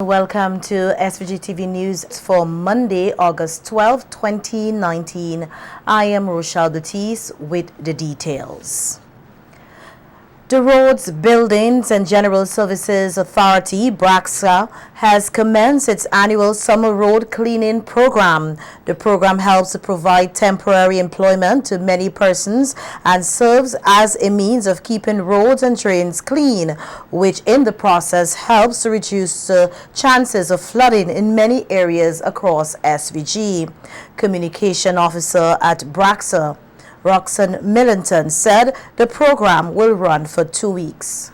welcome to SVG-TV News for Monday, August 12, 2019. I am Rochelle Batis with the details. The Roads, Buildings and General Services Authority, BRAXA, has commenced its annual summer road cleaning program. The program helps to provide temporary employment to many persons and serves as a means of keeping roads and drains clean, which in the process helps to reduce chances of flooding in many areas across SVG. Communication Officer at BRAXA, Roxanne Millington, said the program will run for 2 weeks.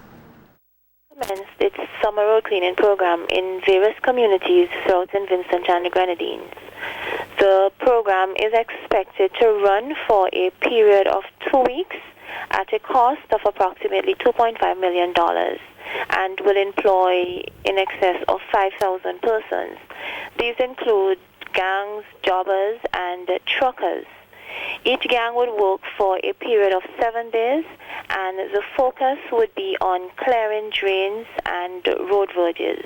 Commenced its summer road cleaning program in various communities throughout St. Vincent and the Grenadines. The program is expected to run for a period of 2 weeks at a cost of approximately $2.5 million and will employ in excess of 5,000 persons. These include gangs, jobbers, and truckers. Each gang would work for a period of 7 days, and the focus would be on clearing drains and road verges.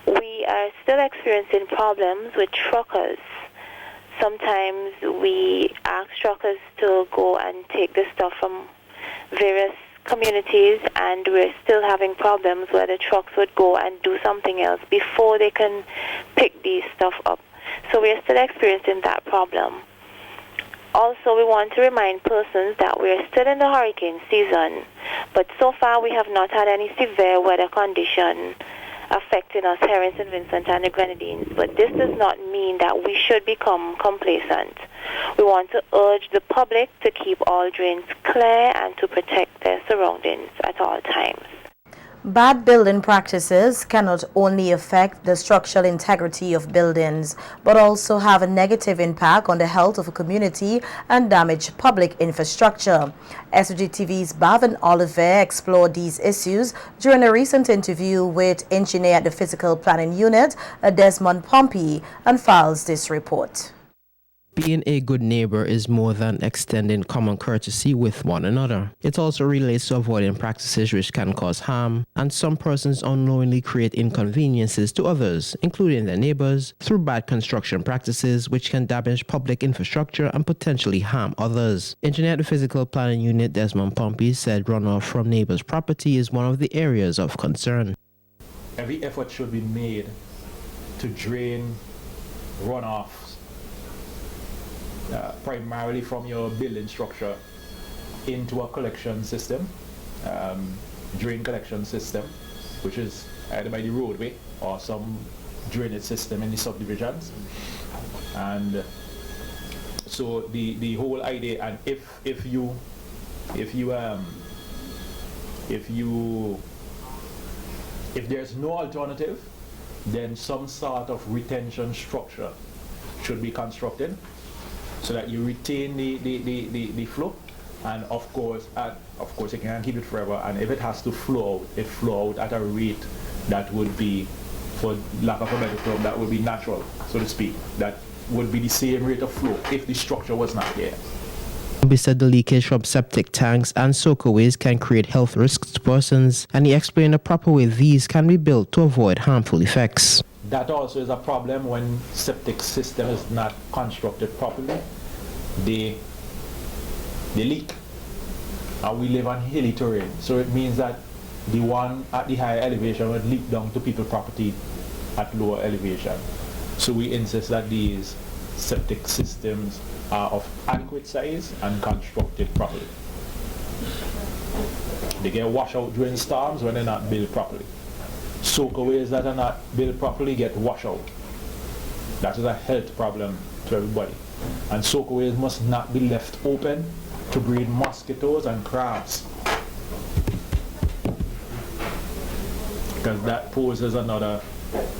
We are still experiencing problems with truckers. Sometimes we ask truckers to go and take the stuff from various communities, and we're still having problems where the trucks would go and do something else before they can pick these stuff up. So we're still experiencing that problem. Also, we want to remind persons that we are still in the hurricane season, but so far we have not had any severe weather condition affecting us here in St. Vincent and the Grenadines. But this does not mean that we should become complacent. We want to urge the public to keep all drains clear and to protect their surroundings at all times. Bad building practices cannot only affect the structural integrity of buildings, but also have a negative impact on the health of a community and damage public infrastructure. SVG-TV's Bavin Oliver explored these issues during a recent interview with engineer at the Physical Planning Unit, Desmond Pompey, and files this report. Being a good neighbor is more than extending common courtesy with one another. It also relates to avoiding practices which can cause harm, and some persons unknowingly create inconveniences to others, including their neighbors, through bad construction practices which can damage public infrastructure and potentially harm others. Engineer at the Physical Planning Unit, Desmond Pompey, said runoff from neighbors' property is one of the areas of concern. Every effort should be made to drain runoff primarily from your building structure into a collection system, drain collection system, which is either by the roadway or some drainage system in the subdivisions. And so the whole idea, and if there's no alternative, then some sort of retention structure should be constructed, so that you retain the flow, and of course you can't keep it forever, and if it has to flow out, it flow out at a rate that would be, for lack of a better term, that would be natural, so to speak. That would be the same rate of flow if the structure was not there. He said the leakage from septic tanks and soakaways can create health risks to persons, and he explained the proper way these can be built to avoid harmful effects. That also is a problem when septic system is not constructed properly. They leak, and we live on hilly terrain, so it means that the one at the higher elevation would leak down to people's property at lower elevation. So we insist that these septic systems are of adequate size and constructed properly. They get washed out during storms when they're not built properly. Soakaways that are not built properly get washed out. That is a health problem to everybody. And soakaways must not be left open to breed mosquitoes and crabs, because that poses another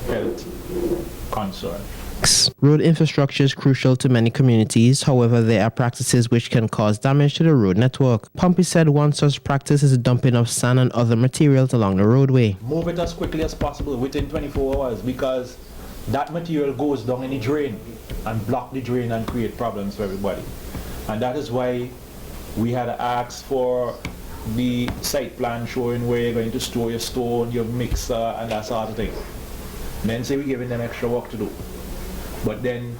health concern. Road infrastructure is crucial to many communities. However, there are practices which can cause damage to the road network. Pompey said one such practice is the dumping of sand and other materials along the roadway. Move it as quickly as possible within 24 hours, because that material goes down in the drain and block the drain and create problems for everybody. And that is why we had asked for the site plan showing where you're going to store your stone, your mixer, and that sort of thing. Men say we're giving them extra work to do. But then,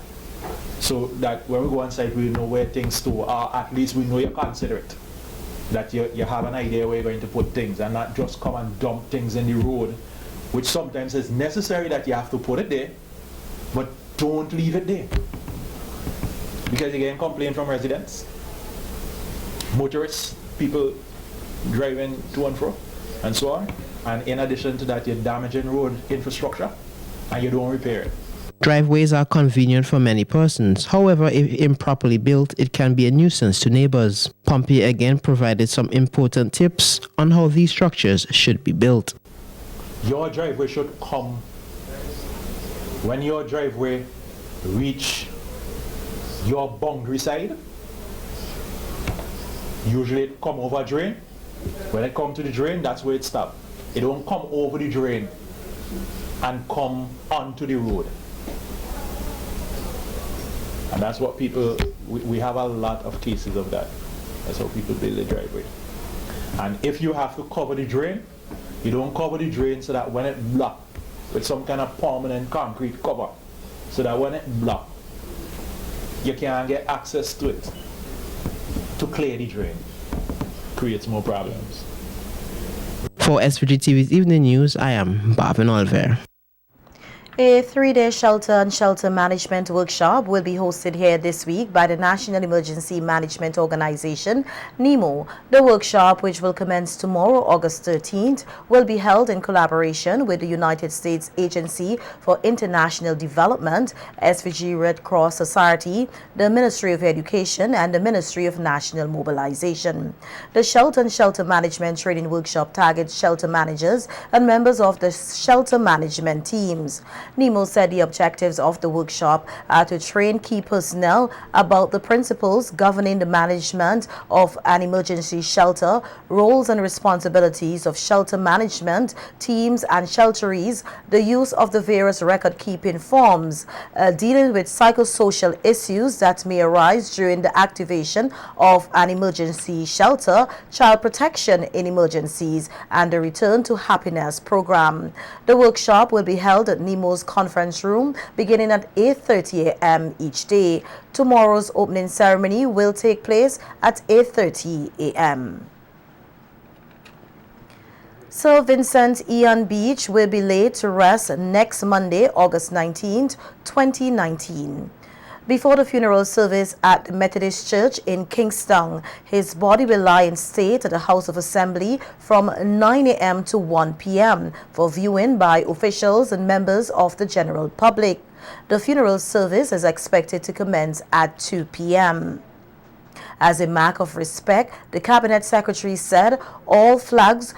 so that when we go on site, we know where things to, or at least we know you're considerate. That you have an idea where you're going to put things and not just come and dump things in the road, which sometimes is necessary that you have to put it there, but don't leave it there. Because you're getting complaints from residents, motorists, people driving to and fro, and so on. And in addition to that, you're damaging road infrastructure and you don't repair it. Driveways are convenient for many persons. However, if improperly built, it can be a nuisance to neighbors. Pompey again provided some important tips on how these structures should be built. Your driveway should come when your driveway reach your boundary side. Usually it come over drain. When it come to the drain, that's where it stops. It don't come over the drain and come onto the road. And that's what people, we have a lot of cases of that. That's how people build the driveway. And if you have to cover the drain, you don't cover the drain so that when it blocked with some kind of permanent concrete cover, so that when it blocked, you can't get access to it to clear the drain. Creates more problems. For SVG-TV's Evening News, I am Bavin Olver. A 3-day shelter and shelter management workshop will be hosted here this week by the National Emergency Management Organization, NEMO. The workshop, which will commence tomorrow, August 13th, will be held in collaboration with the United States Agency for International Development, SVG Red Cross Society, the Ministry of Education, and the Ministry of National Mobilization. The shelter and shelter management training workshop targets shelter managers and members of the shelter management teams. NEMO said the objectives of the workshop are to train key personnel about the principles governing the management of an emergency shelter, roles and responsibilities of shelter management teams and shelterees, the use of the various record-keeping forms, dealing with psychosocial issues that may arise during the activation of an emergency shelter, child protection in emergencies, and the Return to Happiness program. The workshop will be held at NEMO's conference room beginning at 8:30 a.m. each day. Tomorrow's opening ceremony will take place at 8:30 a.m. Sir Vincent Ian Beach will be laid to rest next Monday, August 19, 2019. Before the funeral service at the Methodist Church in Kingston, his body will lie in state at the House of Assembly from 9 a.m. to 1 p.m. for viewing by officials and members of the general public. The funeral service is expected to commence at 2 p.m. As a mark of respect, the Cabinet Secretary said all flags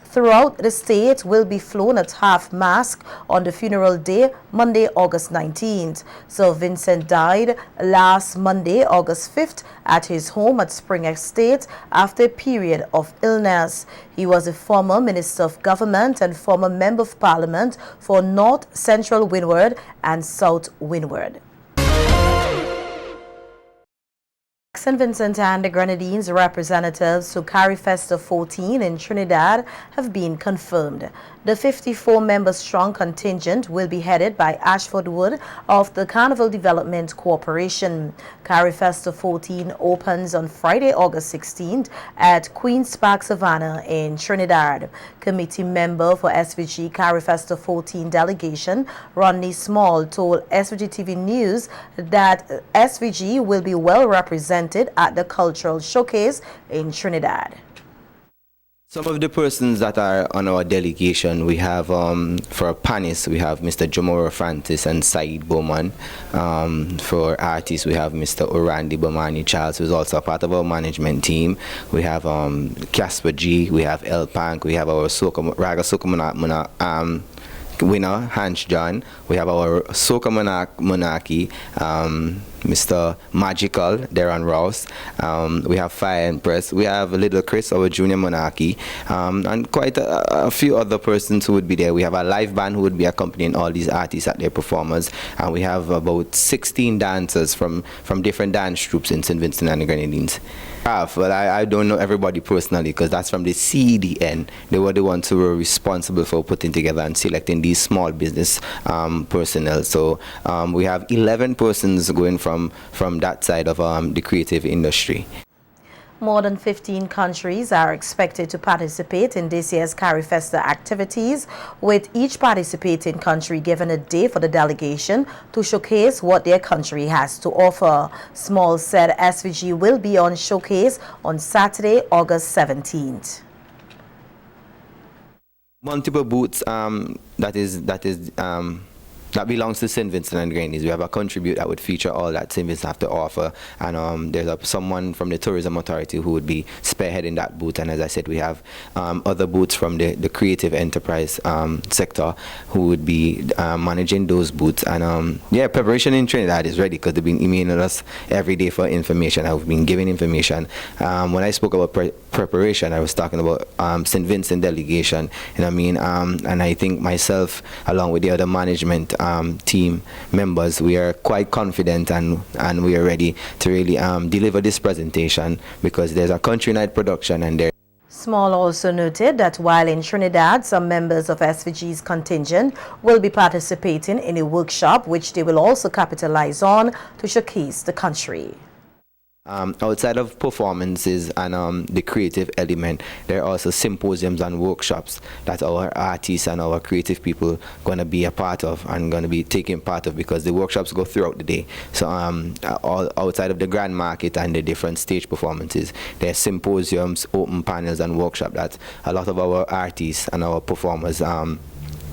throughout the state will be flown at half-mast on the funeral day, Monday, August 19th. Sir Vincent died last Monday, August 5th, at his home at Spring Estate after a period of illness. He was a former Minister of Government and former Member of Parliament for North Central Windward and South Windward. St. Vincent and the Grenadines representatives to Kari Festa 14 in Trinidad have been confirmed. The 54-member-strong contingent will be headed by Ashford Wood of the Carnival Development Corporation. Kari Festa 14 opens on Friday, August 16th at Queen's Park Savannah in Trinidad. Committee member for SVG Kari Festa 14 delegation, Rodney Small, told SVG-TV News that SVG will be well represented at the cultural showcase in Trinidad. Some of the persons that are on our delegation, we have for Panis, we have Mr. Jomoro Francis and Saeed Bowman. For artists, we have Mr. Orandi Bomani Charles, who is also a part of our management team. We have Casper G, we have El Pank, we have our Raga Soka winner, Hans John. We have our Soca Monarchy, Mr. Magical, Darren Rouse. We have Fire Empress. We have Little Chris, our Junior Monarchy, and quite a few other persons who would be there. We have a live band who would be accompanying all these artists at their performance, and we have about 16 dancers from different dance troupes in St. Vincent and the Grenadines. Well, I don't know everybody personally because that's from the CDN. They were the ones who were responsible for putting together and selecting these small business personnel. So we have 11 persons going from that side of the creative industry. More than 15 countries are expected to participate in this year's Kari Festa activities, with each participating country given a day for the delegation to showcase what their country has to offer. Small said SVG will be on showcase on Saturday, August 17th. Multiple booths that belongs to St. Vincent and Grenadines. We have a country booth that would feature all that St. Vincent have to offer, and there's someone from the Tourism Authority who would be spearheading that booth. And as I said, we have other booths from the creative enterprise sector who would be managing those booths. And yeah, preparation in Trinidad is ready because they've been emailing us every day for information. I've been giving information. When I spoke about preparation, I was talking about St. Vincent delegation, you know what I mean? And I think myself, along with the other management team members, we are quite confident and we are ready to really deliver this presentation, because there's a country-night production and there. Small also noted that while in Trinidad, some members of SVG's contingent will be participating in a workshop which they will also capitalize on to showcase the country. Outside of performances and the creative element, there are also symposiums and workshops that our artists and our creative people going to be a part of and going to be taking part of, because the workshops go throughout the day. So all outside of the grand market and the different stage performances, there are symposiums, open panels and workshops that a lot of our artists and our performers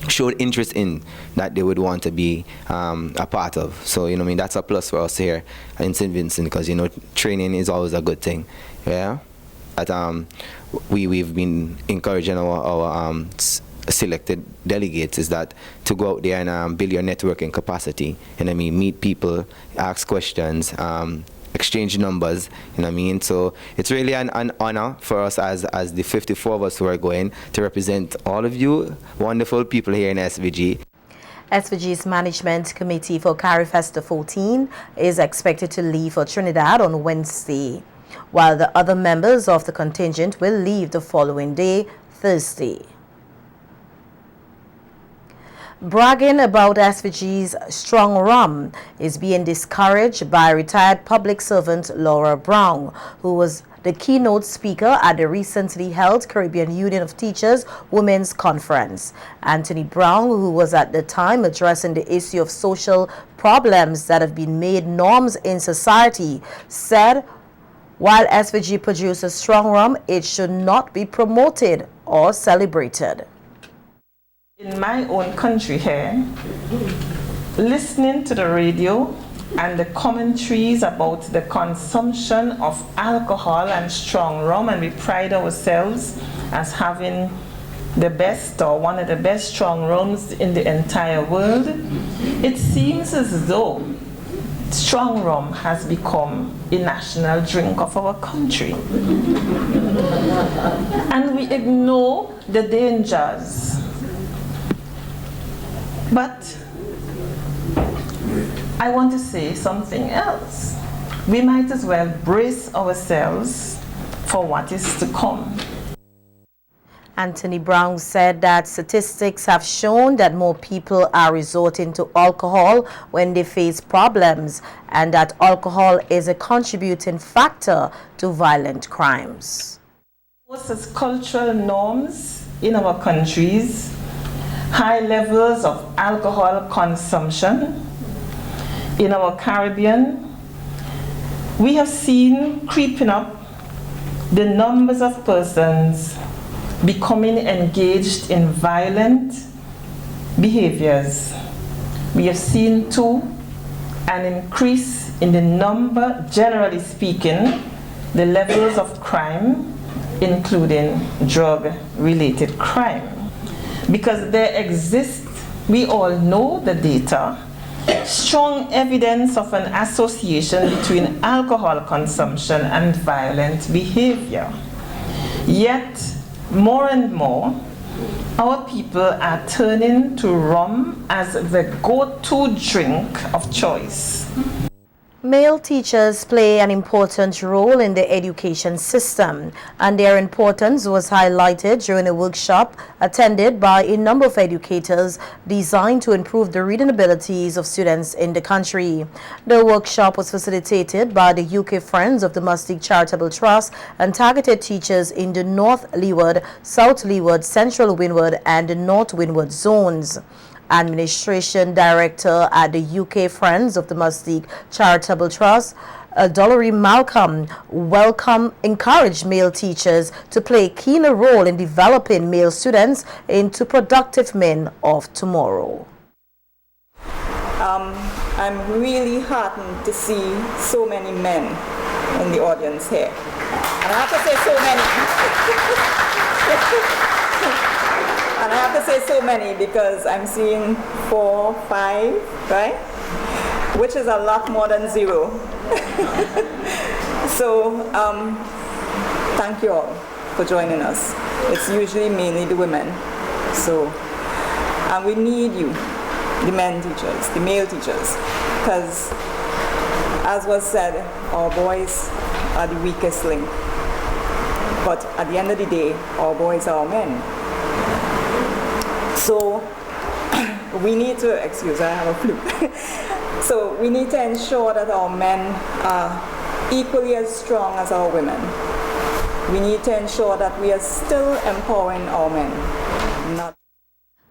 showed interest in, that they would want to be a part of. So, you know, I mean, that's a plus for us here in St. Vincent, because, you know, training is always a good thing. Yeah. But we've been encouraging our selected delegates is that to go out there and build your networking capacity, and I mean, meet people, ask questions, exchange numbers, you know what I mean? So it's really an honor for us as the 54 of us who are going to represent all of you wonderful people here in SVG. SVG's Management Committee for Kari Festa 14 is expected to leave for Trinidad on Wednesday, while the other members of the contingent will leave the following day, Thursday. Bragging about SVG's strong rum is being discouraged by retired public servant Laura Brown, who was the keynote speaker at the recently held Caribbean Union of Teachers Women's Conference. Anthony Brown, who was at the time addressing the issue of social problems that have been made norms in society, said while SVG produces strong rum, it should not be promoted or celebrated. In my own country here, listening to the radio and the commentaries about the consumption of alcohol and strong rum, and we pride ourselves as having the best or one of the best strong rums in the entire world, it seems as though strong rum has become a national drink of our country. And we ignore the dangers. But I want to say something else. We might as well brace ourselves for what is to come. Anthony Brown said that statistics have shown that more people are resorting to alcohol when they face problems, and that alcohol is a contributing factor to violent crimes. As cultural norms in our countries, high levels of alcohol consumption in our Caribbean, we have seen creeping up the numbers of persons becoming engaged in violent behaviors. We have seen too an increase in the number, generally speaking, the levels of crime, including drug-related crime. Because there exists, we all know the data, strong evidence of an association between alcohol consumption and violent behavior. Yet, more and more, our people are turning to rum as the go-to drink of choice. Male teachers play an important role in the education system, and their importance was highlighted during a workshop attended by a number of educators designed to improve the reading abilities of students in the country. The workshop was facilitated by the UK Friends of the Mustique Charitable Trust and targeted teachers in the North Leeward, South Leeward, Central Windward, and the North Windward zones. Administration Director at the UK Friends of the Mustique Charitable Trust, Dolores Malcolm, encouraged male teachers to play a keener role in developing male students into productive men of tomorrow. I'm really heartened to see so many men in the audience here. And I have to say so many. And I have to say so many because I'm seeing 4, 5, right? Which is a lot more than 0. So thank you all for joining us. It's usually mainly the women. So, and we need you, the men teachers, the male teachers, because as was said, our boys are the weakest link. But at the end of the day, our boys are our men. So we need to, excuse, I have a flu. So we need to ensure that our men are equally as strong as our women. We need to ensure that we are still empowering our men.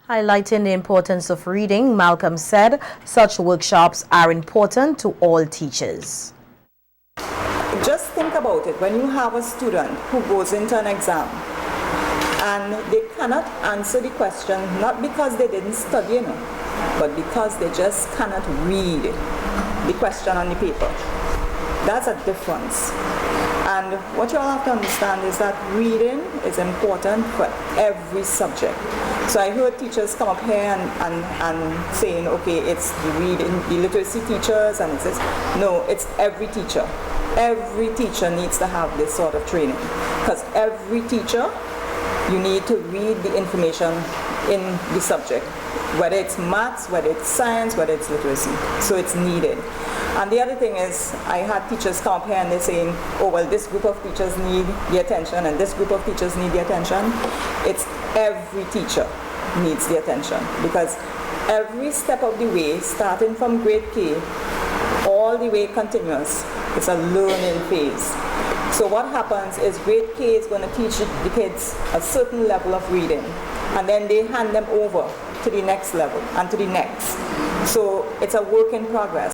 Highlighting the importance of reading, Malcolm said such workshops are important to all teachers. Just think about it. When you have a student who goes into an exam and they cannot answer the question, not because they didn't study, you know, but because they just cannot read the question on the paper. That's a difference. And what you all have to understand is that reading is important for every subject. So I heard teachers come up here and saying, okay, it's the reading, the literacy teachers, and it says, no, it's every teacher. Every teacher needs to have this sort of training, because every teacher, you need to read the information in the subject, whether it's maths, whether it's science, whether it's literacy. So it's needed. And the other thing is, I had teachers come up here and they're saying, oh, well, this group of teachers need the attention and this group of teachers need the attention. It's every teacher needs the attention, because every step of the way, starting from grade K, all the way continuous, it's a learning phase. So what happens is grade K is going to teach the kids a certain level of reading, and then they hand them over to the next level and to the next. So it's a work in progress.